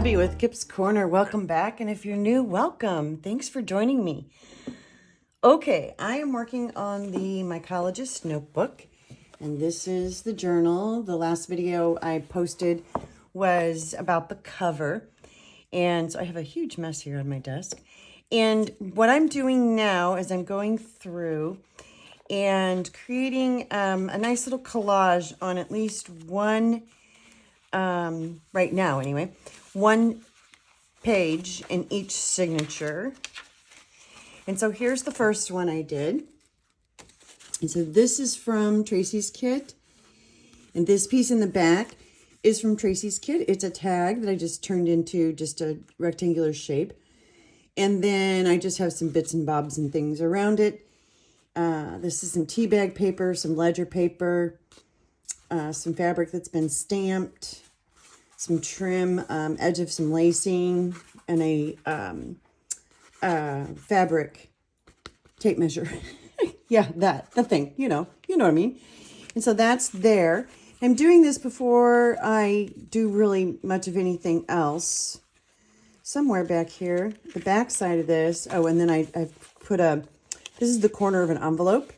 Debbie with Kip's Corner. Welcome back, and if you're new, welcome. Thanks for joining me. Okay, I am working on the Mycologist Notebook, and this is the journal. The last video I posted was about the cover, and so I have a huge mess here on my desk. And what I'm doing now is I'm going through and creating a nice little collage on at least one, right now anyway, one page in each signature. And so here's the first one I did. And so this is from Tracy's kit. And this piece in the back is from Tracy's kit. It's a tag that I just turned into just a rectangular shape. And then I just have some bits and bobs and things around it. This is some tea bag paper, some ledger paper, some fabric that's been stamped, some trim, edge of some lacing, and a fabric tape measure. Yeah, the thing, you know what I mean. And so that's there. I'm doing this before I do really much of anything else. Somewhere back here, the back side of this. Oh, and then I've put this is the corner of an envelope,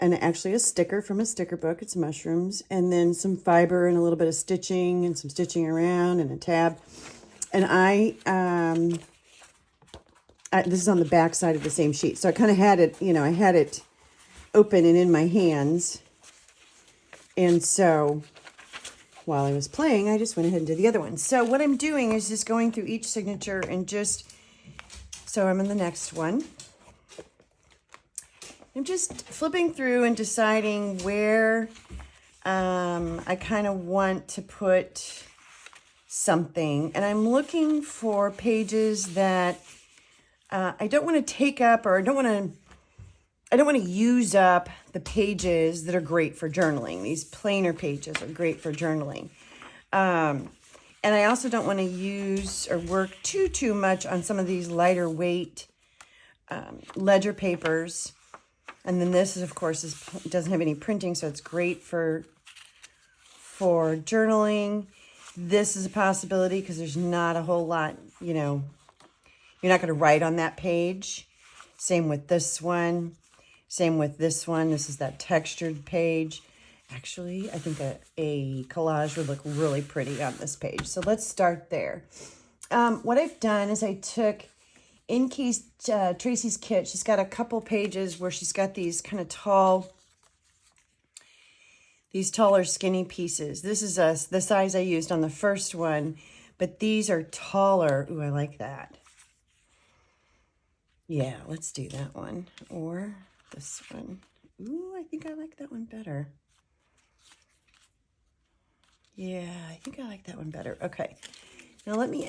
and actually a sticker from a sticker book. It's mushrooms, and then some fiber and a little bit of stitching and some stitching around and a tab. And this is on the back side of the same sheet. So I kind of had it, I had it open and in my hands. And so while I was playing, I just went ahead and did the other one. So what I'm doing is just going through each signature and so I'm in the next one. I'm just flipping through and deciding where I kind of want to put something. And I'm looking for pages that I don't want to take up, or I don't want to use up the pages that are great for journaling. These plainer pages are great for journaling. And I also don't want to use or work too much on some of these lighter weight ledger papers. And then this is, of course, doesn't have any printing, so it's great for journaling. This is a possibility because there's not a whole lot, you're not going to write on that page. Same with this one. Same with this one. This is that textured page. Actually, I think a collage would look really pretty on this page. So let's start there. What I've done is I took, in case Tracy's kit, she's got a couple pages where she's got these kind of taller skinny pieces. This is the size I used on the first one, but these are taller. Ooh, I like that. Yeah, let's do that one. Or this one. Ooh, I think I like that one better. Yeah, I think I like that one better. Okay. Now let me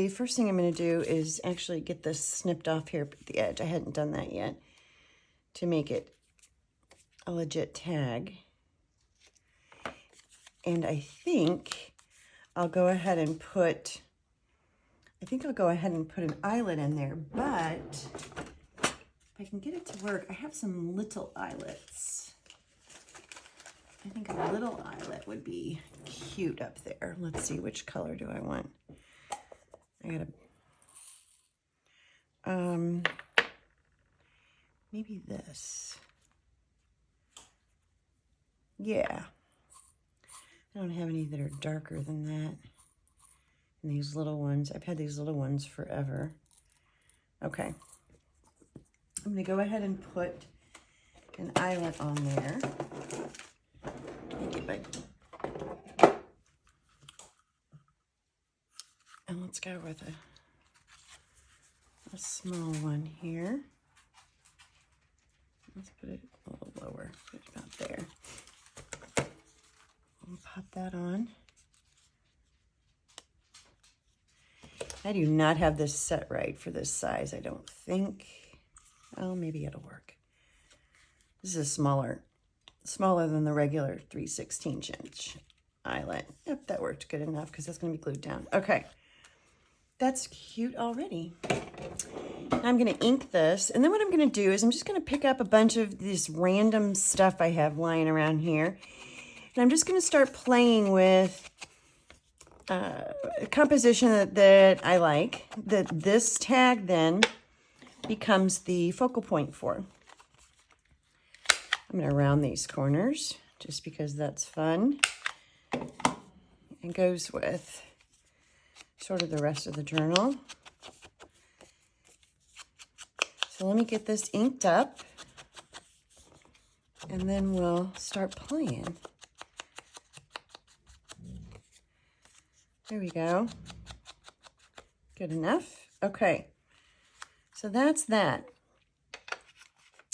first thing I'm going to do is actually get this snipped off here at the edge. I hadn't done that yet to make it a legit tag. And I think I'll go ahead and put an eyelet in there, but if I can get it to work, I have some little eyelets. I think a little eyelet would be cute up there. Let's see, which color do I want? I gotta, maybe this. Yeah. I don't have any that are darker than that. And these little ones, I've had these little ones forever. Okay. I'm gonna go ahead and put an eyelet on there. And let's go with a small one here. Let's put it a little lower, put it about there. We'll pop that on. I do not have this set right for this size, I don't think. Oh, maybe it'll work. This is smaller than the regular 3/16 inch eyelet. Yep, that worked good enough because that's going to be glued down. Okay, that's cute already. Now I'm going to ink this, and then what I'm going to do is I'm just going to pick up a bunch of this random stuff I have lying around here, and I'm just going to start playing with composition that I like, that this tag then becomes the focal point for. I'm going to round these corners just because that's fun. It goes with sort of the rest of the journal. So let me get this inked up, and then we'll start playing. There we go. Good enough? Okay. So that's that.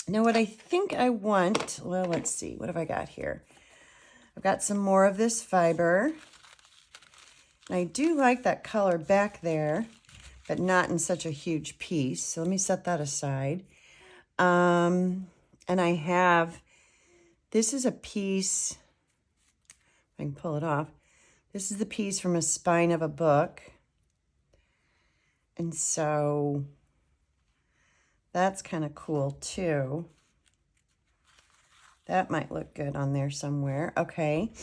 Now what I think I want, well, let's see. What have I got here? I've got some more of this fiber. And I do like that color back there, but not in such a huge piece. So let me set that aside. And I have, this is a piece, if I can pull it off. This is the piece from a spine of a book. And so that's kind of cool too. That might look good on there somewhere. Okay,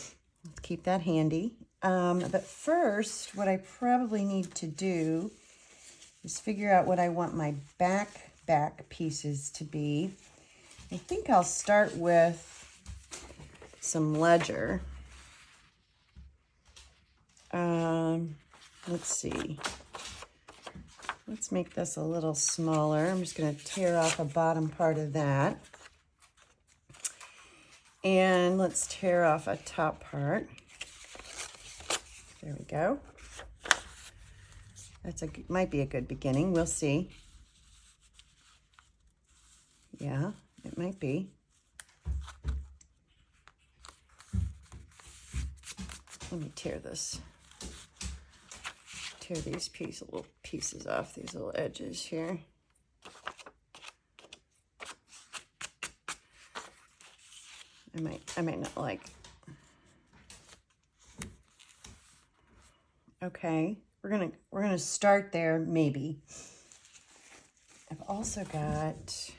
let's keep that handy. But first, what I probably need to do is figure out what I want my back pieces to be. I think I'll start with some ledger. Let's see. Let's make this a little smaller. I'm just going to tear off a bottom part of that. And let's tear off a top part. There we go. Might be a good beginning. We'll see. Yeah, it might be. Let me tear these little pieces off, these little edges here. I might not like. Okay, we're gonna start there maybe. I've also got.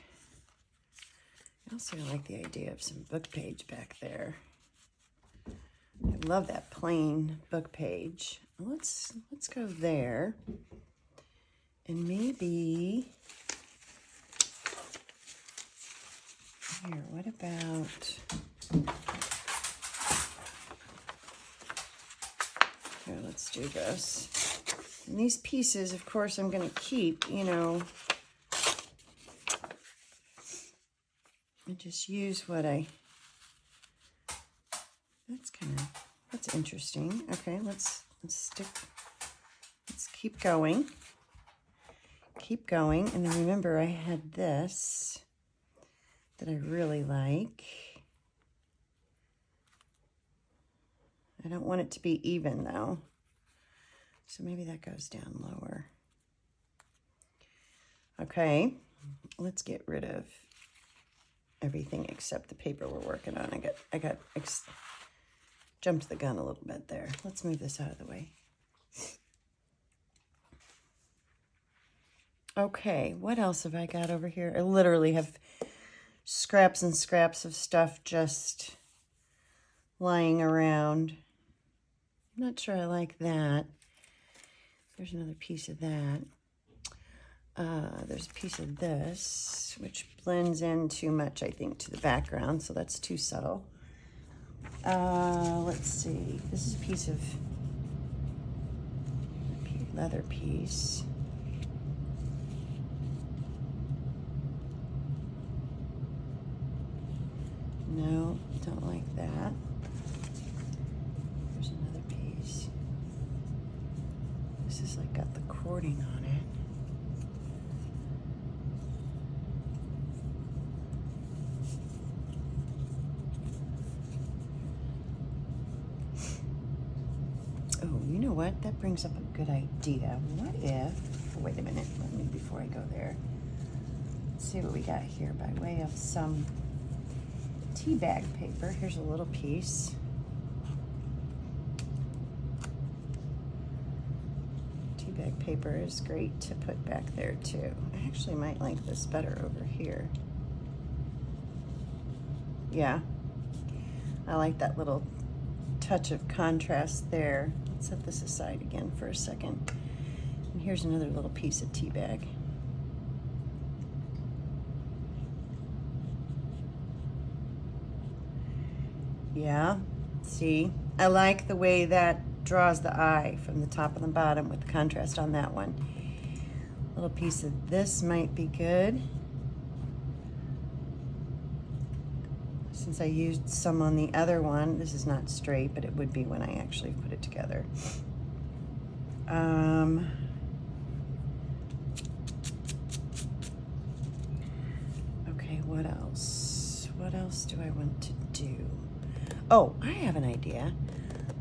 I also like the idea of some book page back there. I love that plain book page. Let's go there. And maybe here, what about here, let's do this. And these pieces, of course, I'm gonna keep, you know, and just use what that's interesting. Okay, let's keep going. Keep going. And then remember I had this that I really like. I don't want it to be even though. So maybe that goes down lower. Okay, let's get rid of everything except the paper we're working on. I got jumped the gun a little bit there. Let's move this out of the way. Okay, what else have I got over here? I literally have scraps and scraps of stuff just lying around. I'm not sure I like that. There's another piece of that. There's a piece of this, which blends in too much, I think, to the background, so that's too subtle. Let's see. This is a piece of leather piece. No, don't like that. There's another piece. This is like got the cording on it. Oh, you know what? That brings up a good idea. What if, oh, wait a minute, let me, before I go there, let's see what we got here by way of some tea bag paper. Here's a little piece. Tea bag paper is great to put back there too. I actually might like this better over here. Yeah, I like that little touch of contrast there. set this aside again for a second. And here's another little piece of tea bag. Yeah, see, I like the way that draws the eye from the top and the bottom with the contrast on that one. A little piece of this might be good. Since I used some on the other one, this is not straight, but it would be when I actually put it together. Okay, what else? What else do I want to do? Oh, I have an idea.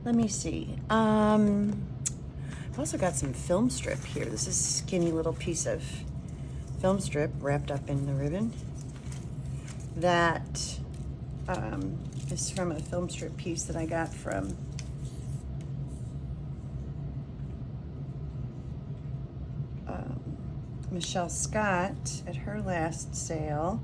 Let me see. I've also got some film strip here. This is a skinny little piece of film strip wrapped up in the ribbon. That is from a film strip piece that I got from Michelle Scott at her last sale.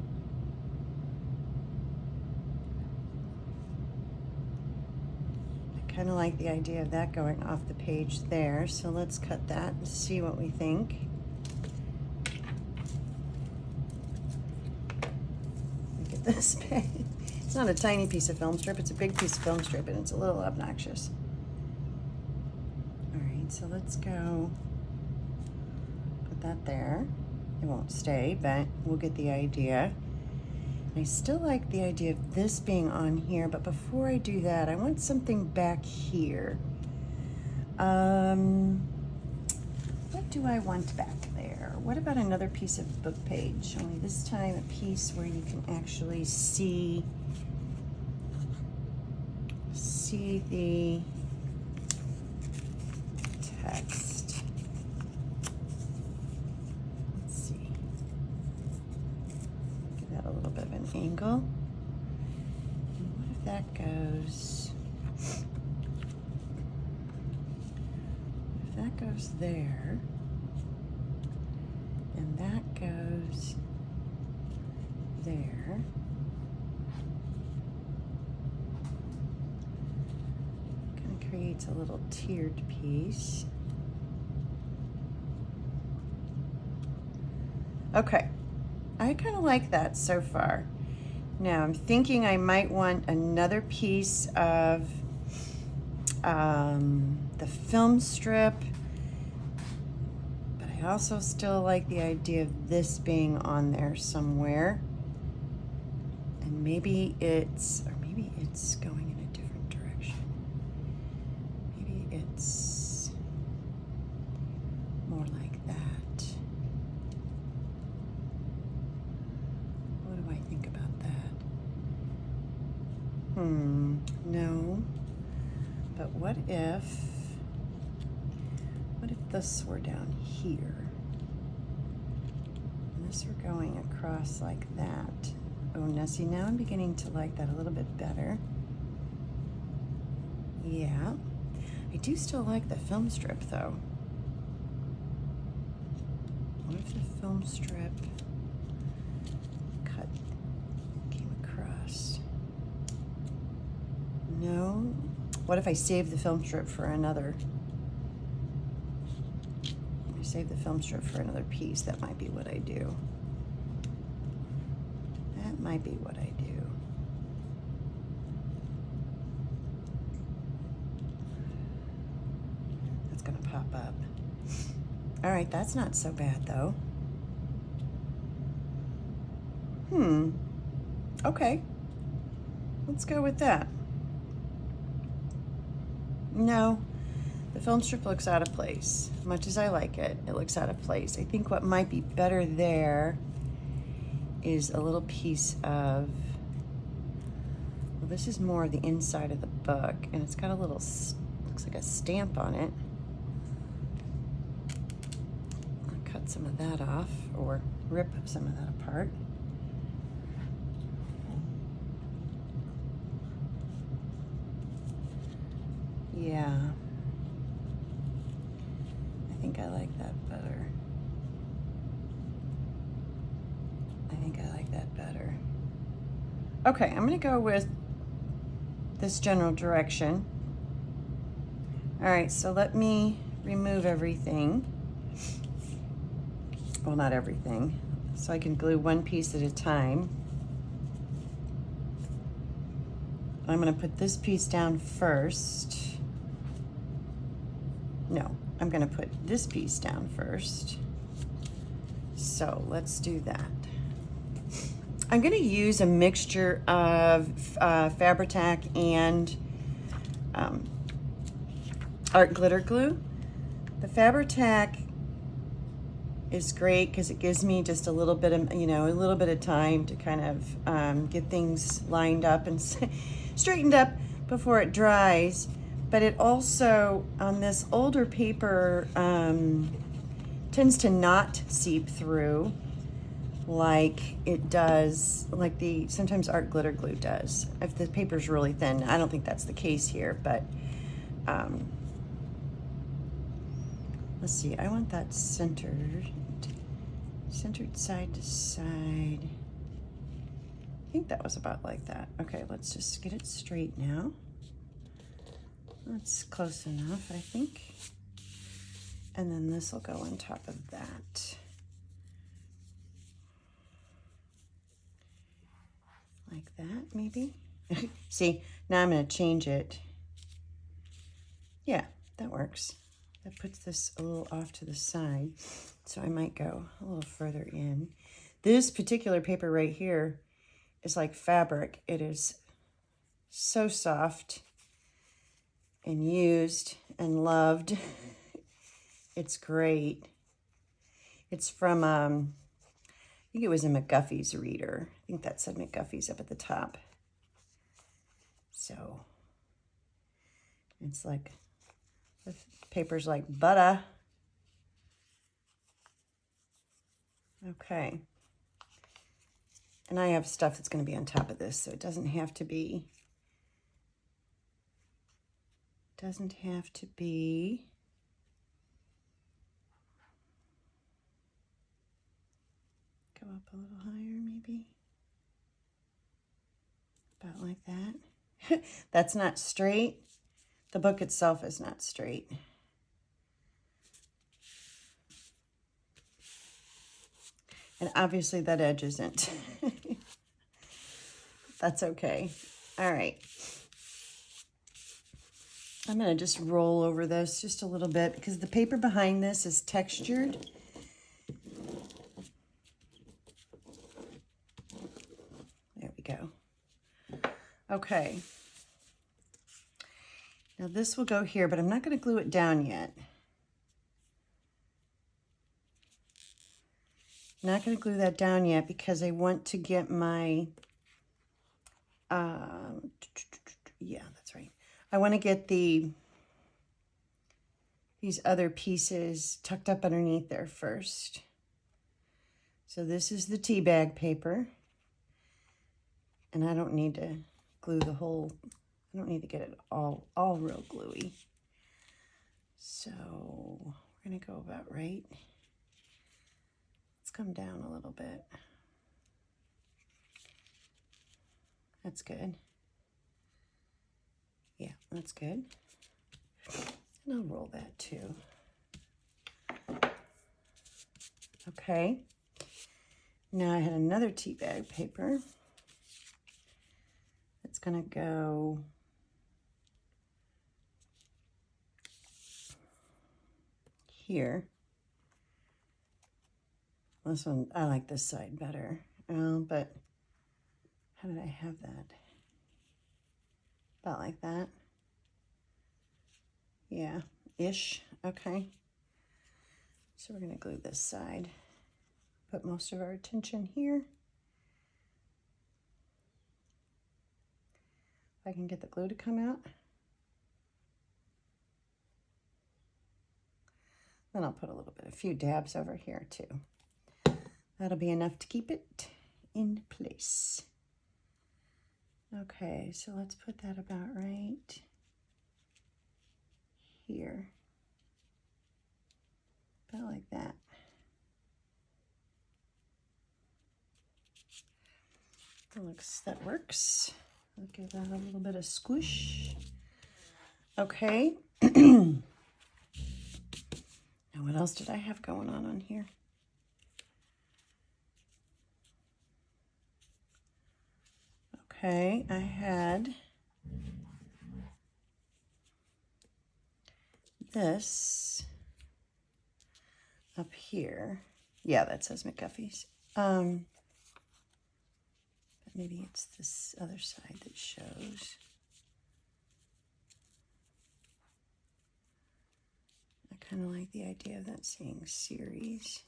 I kind of like the idea of that going off the page there, so let's cut that and see what we think. Look at this page. It's not a tiny piece of film strip, it's a big piece of film strip, and it's a little obnoxious. All right, so let's go put that there. It won't stay, but we'll get the idea. I still like the idea of this being on here, but before I do that, I want something back here. What do I want back there? What about another piece of book page? Only this time a piece where you can actually see the text. Let's see. Give that a little bit of an angle. And what if that goes? If that goes there, and that goes there. Creates a little tiered piece. Okay, I kind of like that so far. Now I'm thinking I might want another piece of the film strip, but I also still like the idea of this being on there somewhere. And maybe it's going in a different direction. Maybe it's more like that. What do I think about that? No. But what if this were down here? And this were going across like that. Oh, now see, now I'm beginning to like that a little bit better. Yeah. I do still like the film strip though. What if the film strip came across? No. What if I save the film strip for another? I save the film strip for another piece. That might be what I do. That might be what I do. That's gonna pop up. All right, that's not so bad though. Okay. Let's go with that. No, the film strip looks out of place. Much as I like it, it looks out of place. I think what might be better there is a little piece of, well, this is more of the inside of the book, and it's got a little, looks like a stamp on it. I'll cut some of that off, or rip some of that apart. Yeah, I think I like that better. I think I like that better. Okay, I'm gonna go with this general direction. All right, so let me remove everything. Well, not everything. So I can glue one piece at a time. I'm going to put this piece down first. No, I'm going to put this piece down first. So let's do that. I'm going to use a mixture of Fabri-Tac and art glitter glue. The Fabri-Tac is great because it gives me just a little bit of, a little bit of time to kind of get things lined up and straightened up before it dries. But it also, on this older paper, tends to not seep through like it does, like sometimes art glitter glue does. If the paper's really thin, I don't think that's the case here, but let's see, I want that centered side to side. I think that was about like that. Okay, let's just get it straight now. That's close enough, I think. And then this will go on top of that. Like that, maybe? See, now I'm going to change it. Yeah, that works. That puts this a little off to the side. So I might go a little further in. This particular paper right here is like fabric. It is so soft and used and loved. It's great. It's from, I think it was a McGuffey's reader. I think that said McGuffey's up at the top. So it's like, the paper's like butter. Okay. And I have stuff that's going to be on top of this, so it doesn't have to be, go up a little higher maybe. About like that. That's not straight. The book itself is not straight. And obviously that edge isn't. That's okay. All right. I'm going to just roll over this just a little bit because the paper behind this is textured. There we go. Okay. Now this will go here, but I'm not going to glue it down yet. I'm not going to glue that down yet because I want to get my, yeah, that's right. I want to get these other pieces tucked up underneath there first. So this is the tea bag paper. And I don't need to glue the whole, I don't need to get it all real gluey. So we're going to go about right. Let's come down a little bit. That's good. Yeah, that's good. And I'll roll that too. Okay. Now I had another tea bag paper. It's going to go here. This one, I like this side better. But how did I have that? About like that. Yeah, ish. Okay. So we're going to glue this side. Put most of our attention here. If I can get the glue to come out. Then I'll put a few dabs over here too. That'll be enough to keep it in place. Okay, so let's put that about right here. About like that. That works. I'll give that a little bit of squish. Okay. Now, what else did I have going on here? Okay, I had this up here. Yeah, that says McGuffey's. But maybe it's this other side that shows. I kind of like the idea of that saying series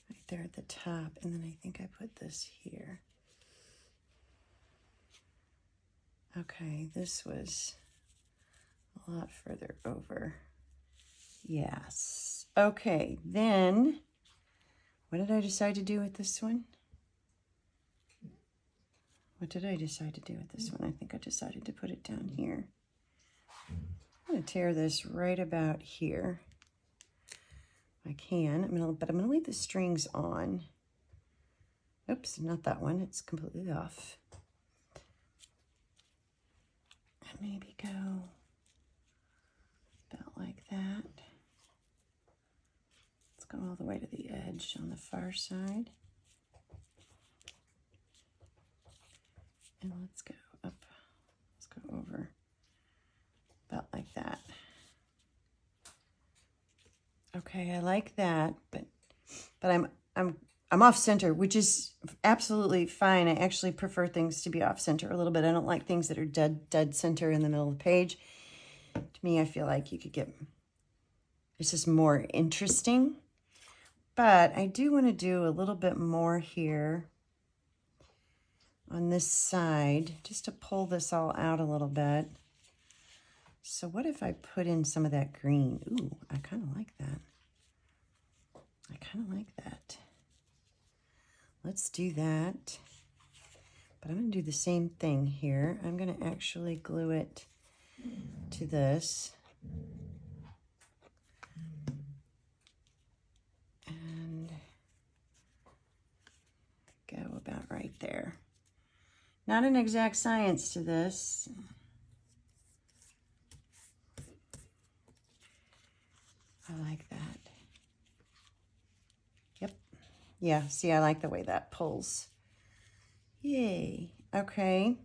right there at the top, and then I think I put this here. Okay, this was a lot further over. Yes. Okay, then what did I decide to do with this one? What did I decide to do with this one? I think I decided to put it down here. I'm going to tear this right about here. I can. But I'm going to leave the strings on. Oops, not that one. It's completely off. And maybe go about like that. Let's go all the way to the edge on the far side. And let's go up. Let's go over about like that. Okay, I like that, but I'm off center, which is absolutely fine. I actually prefer things to be off center a little bit. I don't like things that are dead center in the middle of the page. To me, I feel like you could get, it's just more interesting. But I do want to do a little bit more here on this side, just to pull this all out a little bit. So what if I put in some of that green? Ooh, I kind of like that. I kind of like that. Let's do that. But I'm going to do the same thing here. I'm going to actually glue it to this. And go about right there. Not an exact science to this. I like that. Yep. Yeah, see, I like the way that pulls. Yay. Okay.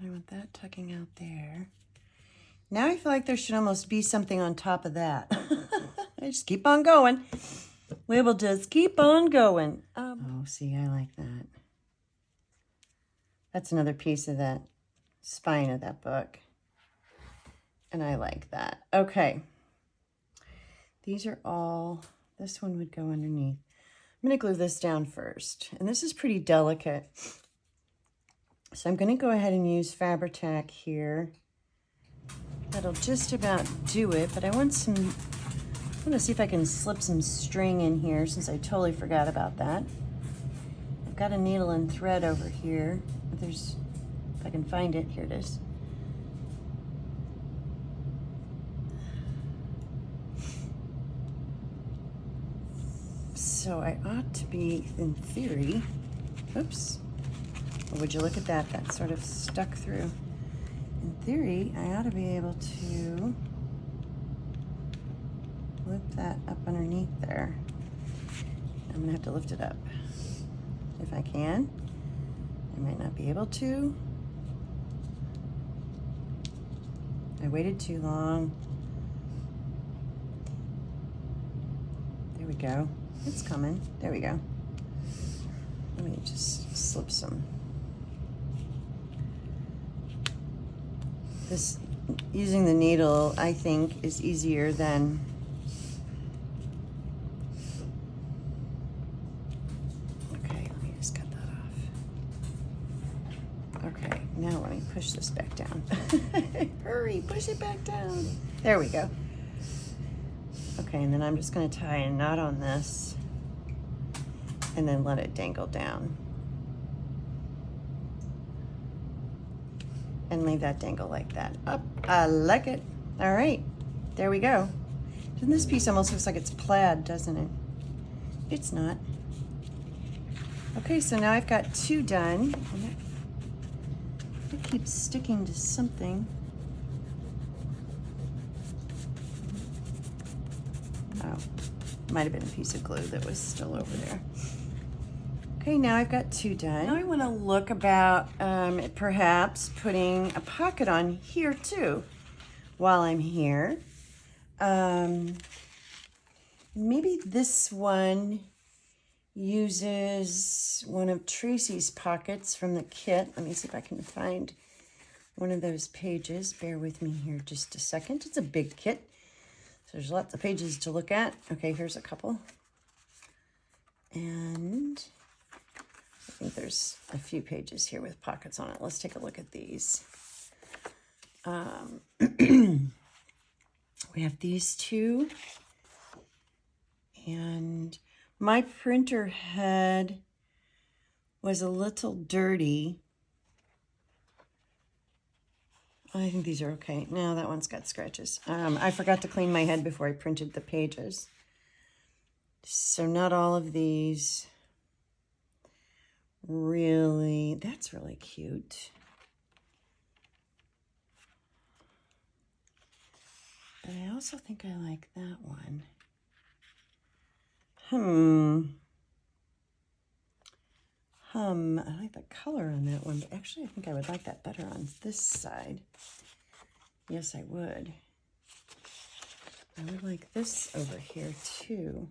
I want that tucking out there. Now I feel like there should almost be something on top of that. I just keep on going. We will just keep on going. Oh, see, I like that. That's another piece of that spine of that book. And I like that. Okay. These are all, this one would go underneath. I'm going to glue this down first. And this is pretty delicate. So I'm going to go ahead and use Fabri-Tac here. That'll just about do it, but I want some, I'm going to see if I can slip some string in here since I totally forgot about that. I've got a needle and thread over here. If I can find it, here it is. So I ought to be, in theory, oops, well, would you look at that? That sort of stuck through. In theory, I ought to be able to lift that up underneath there. I'm gonna have to lift it up if I can. I might not be able to. I waited too long. There we go. It's coming. There we go. Let me just slip some. This, using the needle, I think, is easier than okay, let me just cut that off. Okay, now let me push this back down. Hurry, push it back down. There we go. Okay, and then I'm just going to tie a knot on this and then let it dangle down. And leave that dangle like that. Up, I like it. All right, there we go. And this piece almost looks like it's plaid, doesn't it? It's not. Okay, so now I've got two done. keeps sticking to something. Oh, might have been a piece of glue that was still over there. Okay, now I've got 2 done. Now I want to look about perhaps putting a pocket on here too while I'm here. Maybe this one uses one of Tracy's pockets from the kit. Let me see if I can find one of those pages. Bear with me here just a second. It's a big kit, so there's lots of pages to look at. Okay, here's a couple. And I think there's a few pages here with pockets on it. Let's take a look at these. We have these 2. And my printer head was a little dirty. I think these are okay. No, that one's got scratches. I forgot to clean my head before I printed the pages. So not all of these really, that's really cute. But I also think I like that one. I like the color on that one, but actually I think I would like that better on this side. Yes, I would. I would like this over here too.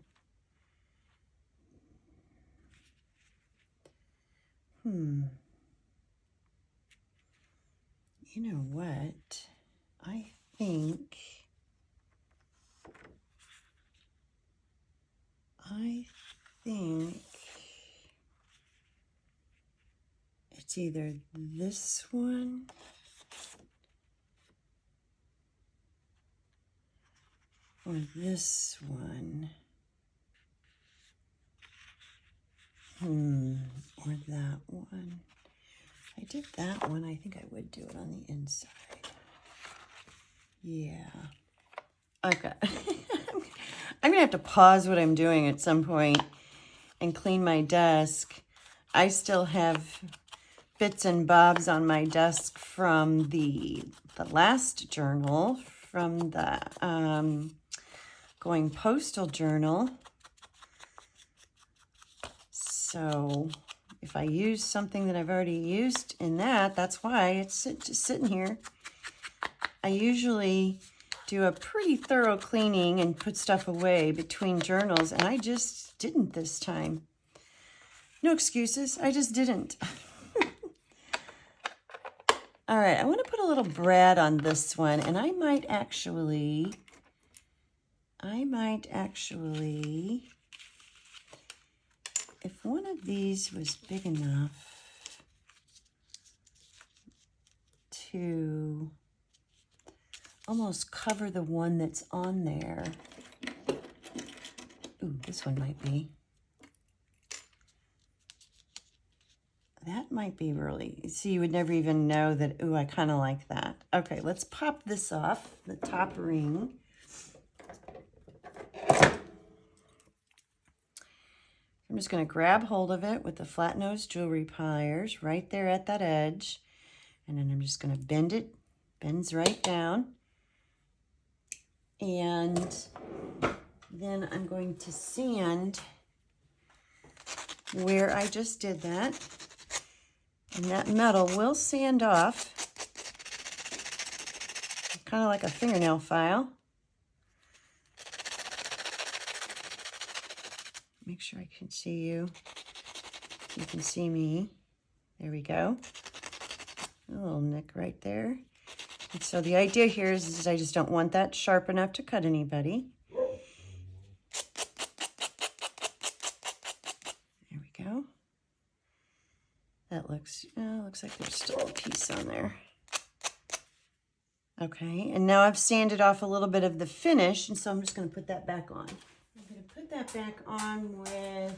You know what? I think it's either this one or this one. Or that one. If I did that one, I think I would do it on the inside. Yeah. Okay. I'm gonna have to pause what I'm doing at some point and clean my desk. I still have bits and bobs on my desk from the last journal, from the Going Postal journal. So if I use something that I've already used in that, that's why it's just sitting here. I usually do a pretty thorough cleaning and put stuff away between journals, and I just didn't this time. No excuses, I just didn't. All right, I want to put a little Brad on this one, and I might actually, if one of these was big enough to almost cover the one that's on there. Ooh, this one might be. That might be really, see, you would never even know that, ooh, I kind of like that. Okay, let's pop this off, the top ring. I'm just going to grab hold of it with the flat nose jewelry pliers right there at that edge. And then I'm just going to bend it, bends right down. And then I'm going to sand where I just did that. And that metal will sand off, kind of like a fingernail file. Make sure I can see you. You can see me. There we go. A little nick right there. And so the idea here is I just don't want that sharp enough to cut anybody. There we go. That looks like there's still a piece on there. Okay, and now I've sanded off a little bit of the finish, and so I'm just going to put that back on. I'm going to put that back on with,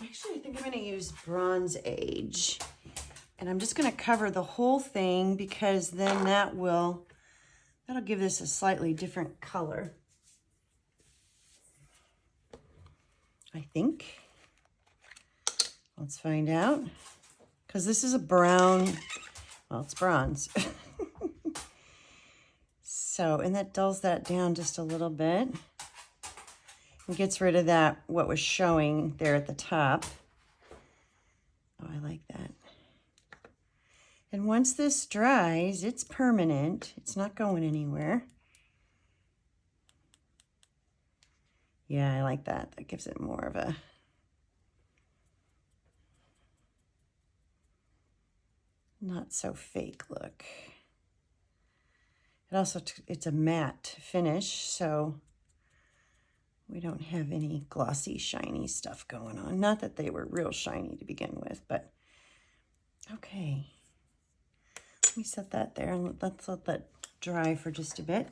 actually I think I'm going to use Bronze Age. And I'm just going to cover the whole thing because then that'll give this a slightly different color, I think. Let's find out. because this is a brown, well, it's bronze. So, and that dulls that down just a little bit. It gets rid of that, what was showing there at the top. Oh, I like that. And once this dries, it's permanent. It's not going anywhere. Yeah, I like that. That gives it more of a not so fake look. It also, it's a matte finish, so we don't have any glossy, shiny stuff going on. Not that they were real shiny to begin with, but okay. Let me set that there and let's let that dry for just a bit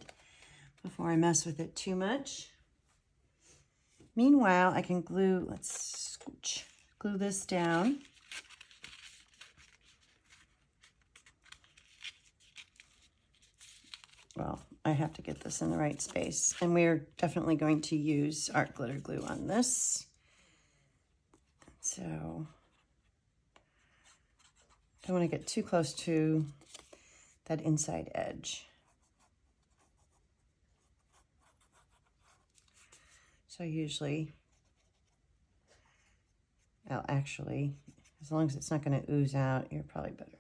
before I mess with it too much. Meanwhile, I can glue, let's scooch, glue this down. Well, I have to get this in the right space. And we're definitely going to use art glitter glue on this. So, don't want to get too close to that inside edge. So usually, well, actually, as long as it's not going to ooze out, you're probably better.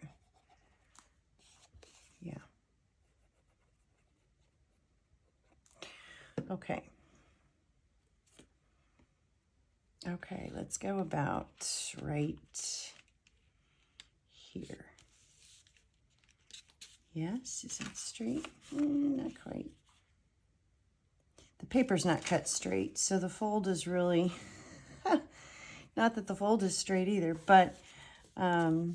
Yeah. Okay. Okay, let's go about right here. Yes, is that straight? Not quite. The paper's not cut straight, so the fold is really, not that the fold is straight either, but the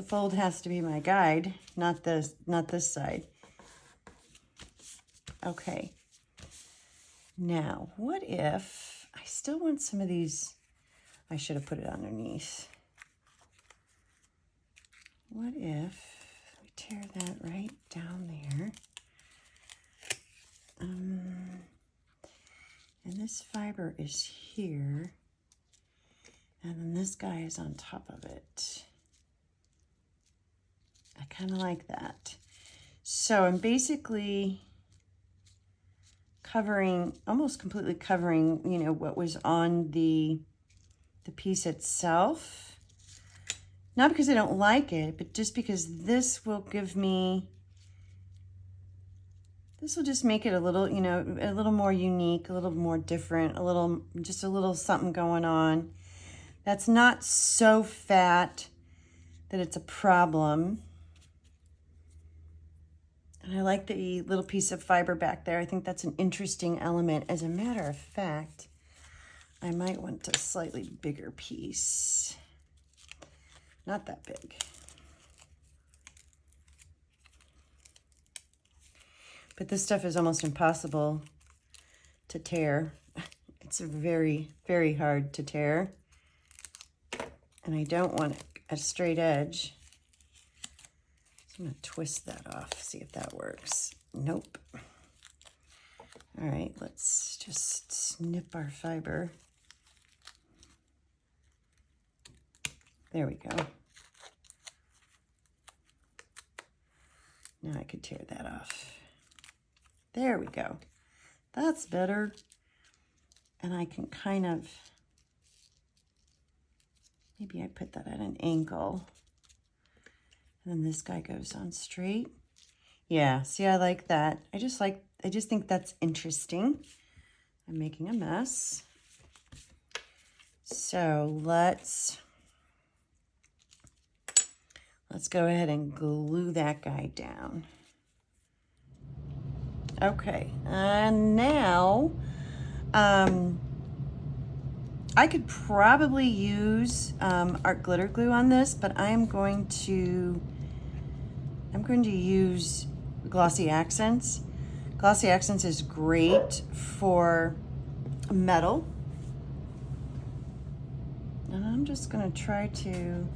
fold has to be my guide, not this side. Okay. Now, what if I still want some of these? I should have put it underneath. What if we tear that right down there? And this fiber is here, and then this guy is on top of it. I kind of like that. So I'm basically covering, almost completely covering, you know, what was on the piece itself. Not because I don't like it, but just because this will give me, this will just make it a little, you know, a little more unique, a little more different, a little, just a little something going on. That's not so fat that it's a problem. And I like the little piece of fiber back there. I think that's an interesting element. As a matter of fact, I might want a slightly bigger piece. Not that big. But this stuff is almost impossible to tear. It's very, very hard to tear. And I don't want a straight edge. I'm going to twist that off, see if that works. Nope. All right, let's just snip our fiber. There we go. Now I could tear that off. There we go. That's better. And I can kind of, maybe I put that at an angle. And then this guy goes on straight. Yeah, see, I like that. I just think that's interesting. I'm making a mess. So let's go ahead and glue that guy down. Okay, and now I could probably use art glitter glue on this, but I'm going to use Glossy Accents. Glossy Accents is great for metal. And I'm just going to try to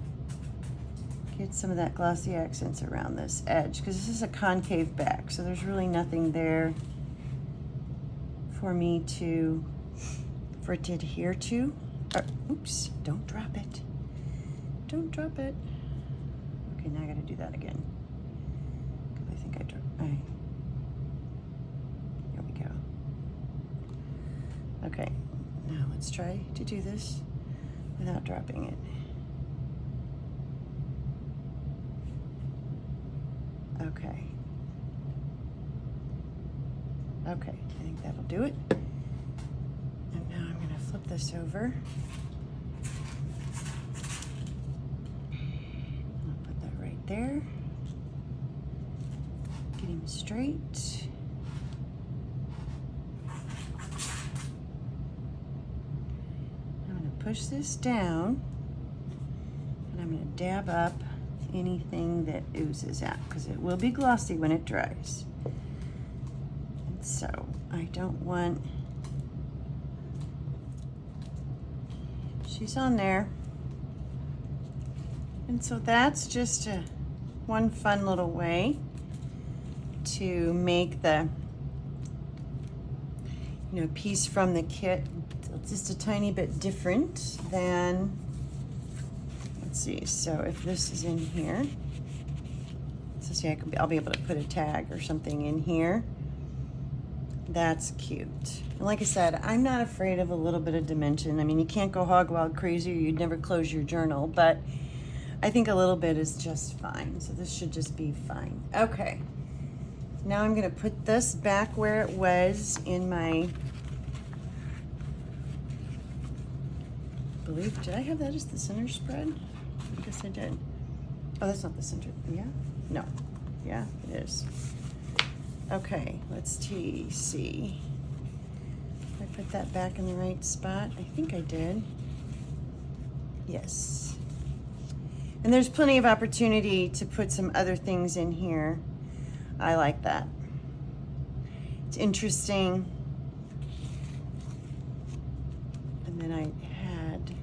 get some of that Glossy Accents around this edge, because this is a concave back, so there's really nothing there for me to for it to adhere to. Oops, don't drop it. Don't drop it. Okay, now I gotta do that again. I think I dropped. There we go. Okay, now let's try to do this without dropping it. Okay. Okay, I think that'll do it. And now I'm gonna flip this over. I'll put that right there. Get him straight. I'm gonna push this down, and I'm gonna dab up anything that oozes out, because it will be glossy when it dries. And so I don't want, she's on there. And so that's just one fun little way to make the piece from the kit just a tiny bit different than, let's see, so if this is in here, so see, I'll be able to put a tag or something in here. That's cute. And like I said, I'm not afraid of a little bit of dimension. I mean, you can't go hog wild crazy or you'd never close your journal, but I think a little bit is just fine. So this should just be fine. Okay. Now I'm gonna put this back where it was in my, did I have that as the center spread? I guess I did. Oh, that's not the center, yeah? No, yeah, it is. Okay, let's see. Did I put that back in the right spot? I think I did. Yes. And there's plenty of opportunity to put some other things in here. I like that. It's interesting. And then I had,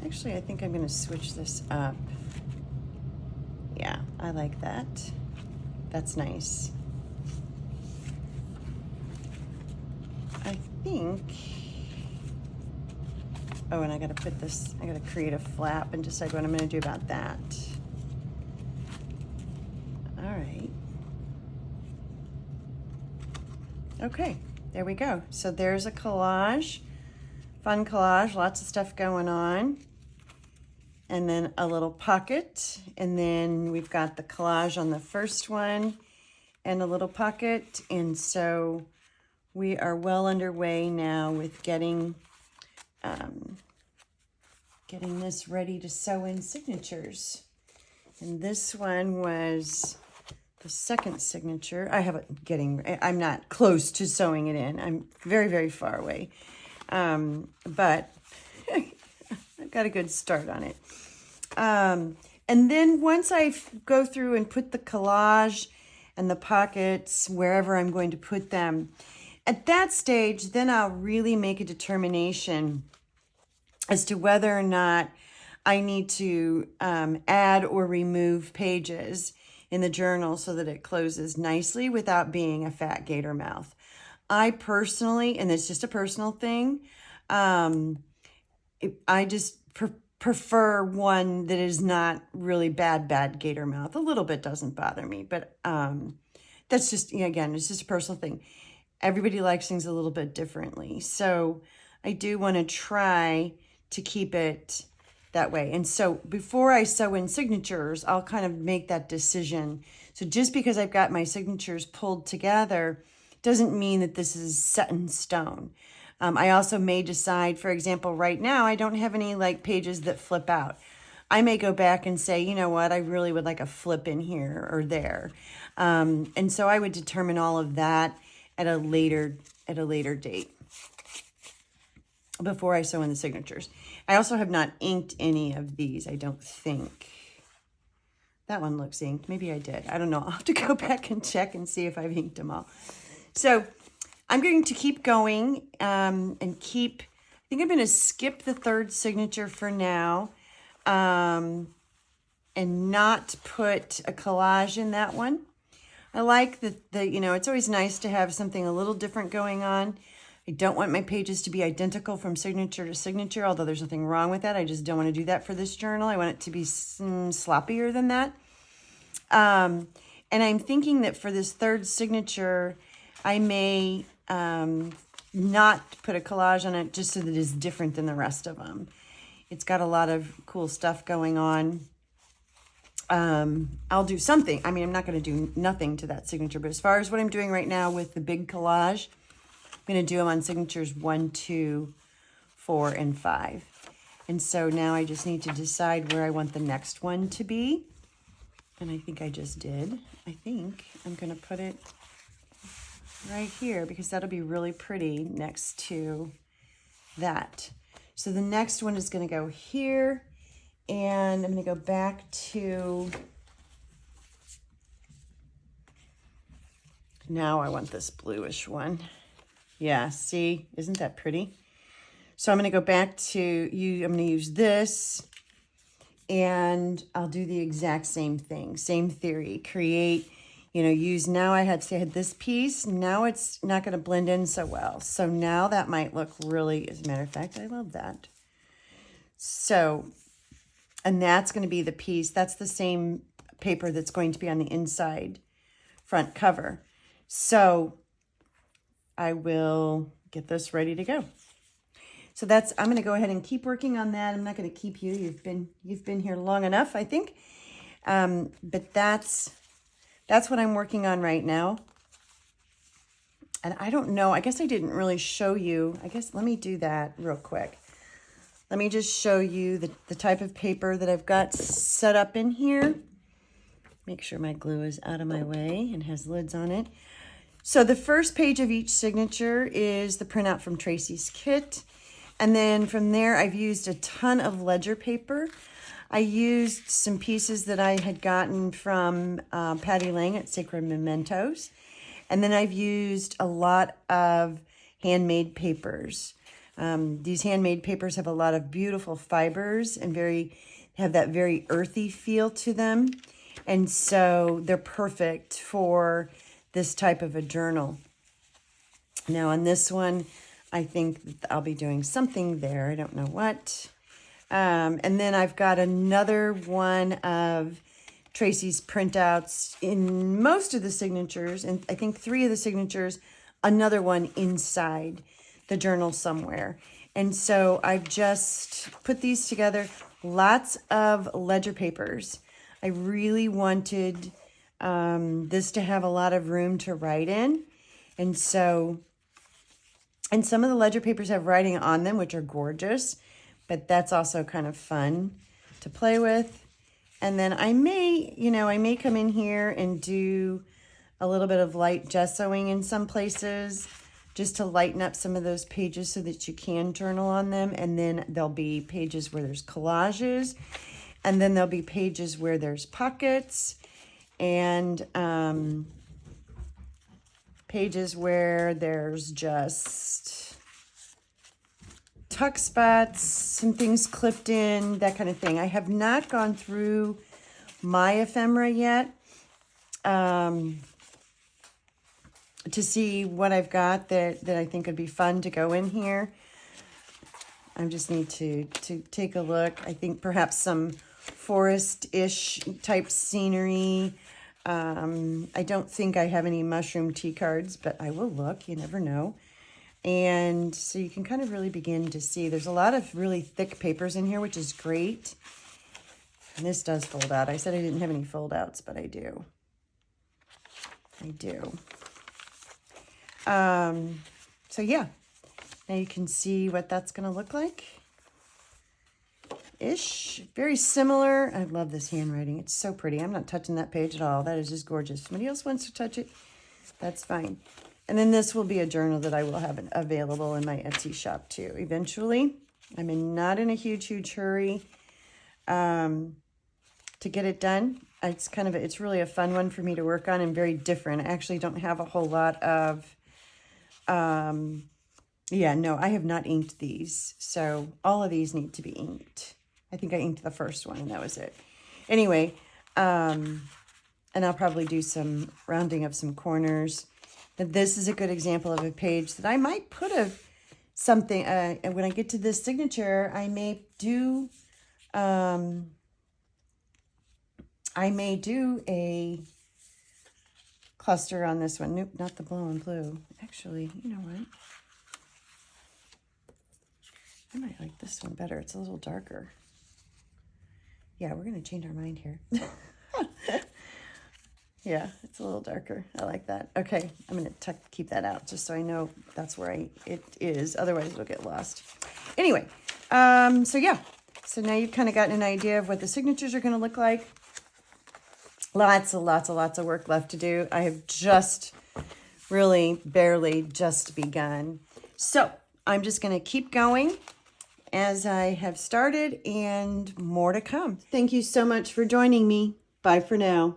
actually, I think I'm gonna switch this up. Yeah, I like that. That's nice. I think, oh, and I gotta put this, I gotta create a flap and decide what I'm gonna do about that. All right. Okay, there we go. So there's a collage, fun collage, lots of stuff going on. And then a little pocket. And then we've got the collage on the first one and a little pocket. And so we are well underway now with getting this ready to sew in signatures. And this one was the second signature. I'm not close to sewing it in. I'm very, very far away. But I've got a good start on it. And then once I go through and put the collage and the pockets wherever I'm going to put them, at that stage, then I'll really make a determination as to whether or not I need to add or remove pages in the journal so that it closes nicely without being a fat gator mouth. I personally, and it's just a personal thing, I just prefer one that is not really bad gator mouth. A little bit doesn't bother me, but that's just, again, it's just a personal thing. Everybody likes things a little bit differently. So I do want to try to keep it that way. And so before I sew in signatures, I'll kind of make that decision. So just because I've got my signatures pulled together doesn't mean that this is set in stone. I also may decide, for example, right now, I don't have any pages that flip out. I may go back and say, you know what, I really would like a flip in here or there. And so I would determine all of that at a later date before I sew in the signatures. I also have not inked any of these, I don't think. That one looks inked. Maybe I did. I don't know. I'll have to go back and check and see if I've inked them all. So I'm going to keep going and I think I'm going to skip the third signature for now and not put a collage in that one. I like that it's always nice to have something a little different going on. I don't want my pages to be identical from signature to signature, although there's nothing wrong with that. I just don't want to do that for this journal. I want it to be sloppier than that. And I'm thinking that for this third signature, I may not put a collage on it just so that it is different than the rest of them. It's got a lot of cool stuff going on. I'll do something. I mean, I'm not going to do nothing to that signature, but as far as what I'm doing right now with the big collage, I'm going to do them on signatures 1, 2, 4, and 5. And so now I just need to decide where I want the next one to be. And I think I just did. I think I'm going to put it right here because that'll be really pretty next to that. So the next one is going to go here, and I'm going to go back to, now I want this bluish one. Yeah, see, isn't that pretty? So I'm going to go back to, I'm going to use this, and I'll do the exact same thing, same theory, create, use, now I had this piece, now it's not going to blend in so well. So now that might look really, as a matter of fact, I love that. So, and that's going to be the piece, that's the same paper that's going to be on the inside front cover. So I will get this ready to go. So I'm going to go ahead and keep working on that. I'm not going to keep you. You've been here long enough, I think. But that's what I'm working on right now. And I don't know, I guess I didn't really show you. I guess let me do that real quick. Let me just show you the type of paper that I've got set up in here. Make sure my glue is out of my way and has lids on it. So the first page of each signature is the printout from Tracy's kit. And then from there, I've used a ton of ledger paper. I used some pieces that I had gotten from Patty Lang at Sacred Mementos. And then I've used a lot of handmade papers. These handmade papers have a lot of beautiful fibers and have that very earthy feel to them. And so they're perfect for this type of a journal. Now on this one, I think that I'll be doing something there. I don't know what. And then I've got another one of Tracy's printouts in most of the signatures, and I think 3 of the signatures, another one inside the journal somewhere. And so I've just put these together, lots of ledger papers. I really wanted this to have a lot of room to write in. And some of the ledger papers have writing on them, which are gorgeous, but that's also kind of fun to play with. And then I may come in here and do a little bit of light gessoing in some places just to lighten up some of those pages so that you can journal on them. And then there'll be pages where there's collages, and then there'll be pages where there's pockets, and pages where there's just tuck spots, some things clipped in, that kind of thing. I have not gone through my ephemera yet to see what I've got that I think would be fun to go in here. I just need to take a look. I think perhaps some forest-ish type scenery. I don't think I have any mushroom tea cards, but I will look. You never know. And so you can kind of really begin to see. There's a lot of really thick papers in here, which is great. And this does fold out. I said I didn't have any fold outs, but I do. I do. So yeah, now you can see what that's going to look like. Ish. Very similar. I love this handwriting. It's so pretty. I'm not touching that page at all. That is just gorgeous. If somebody else wants to touch it, that's fine. And then this will be a journal that I will have available in my Etsy shop too, eventually. I'm not in a huge hurry to get it done. It's really a fun one for me to work on and very different. I actually don't have a whole lot of, I have not inked these. So all of these need to be inked. I think I inked the first one and that was it. Anyway, and I'll probably do some rounding of some corners But this is a good example of a page that I might put something, and when I get to this signature, I may do a cluster on this one. Nope, not the blue and blue. Actually, you know what? I might like this one better. It's a little darker. Yeah, we're going to change our mind here. Yeah, it's a little darker. I like that. Okay, I'm going to keep that out just so I know that's where it is. Otherwise, it'll get lost. Anyway, so yeah. So now you've kind of gotten an idea of what the signatures are going to look like. Lots of work left to do. I have just really barely just begun. So I'm just going to keep going as I have started, and more to come. Thank you so much for joining me. Bye for now.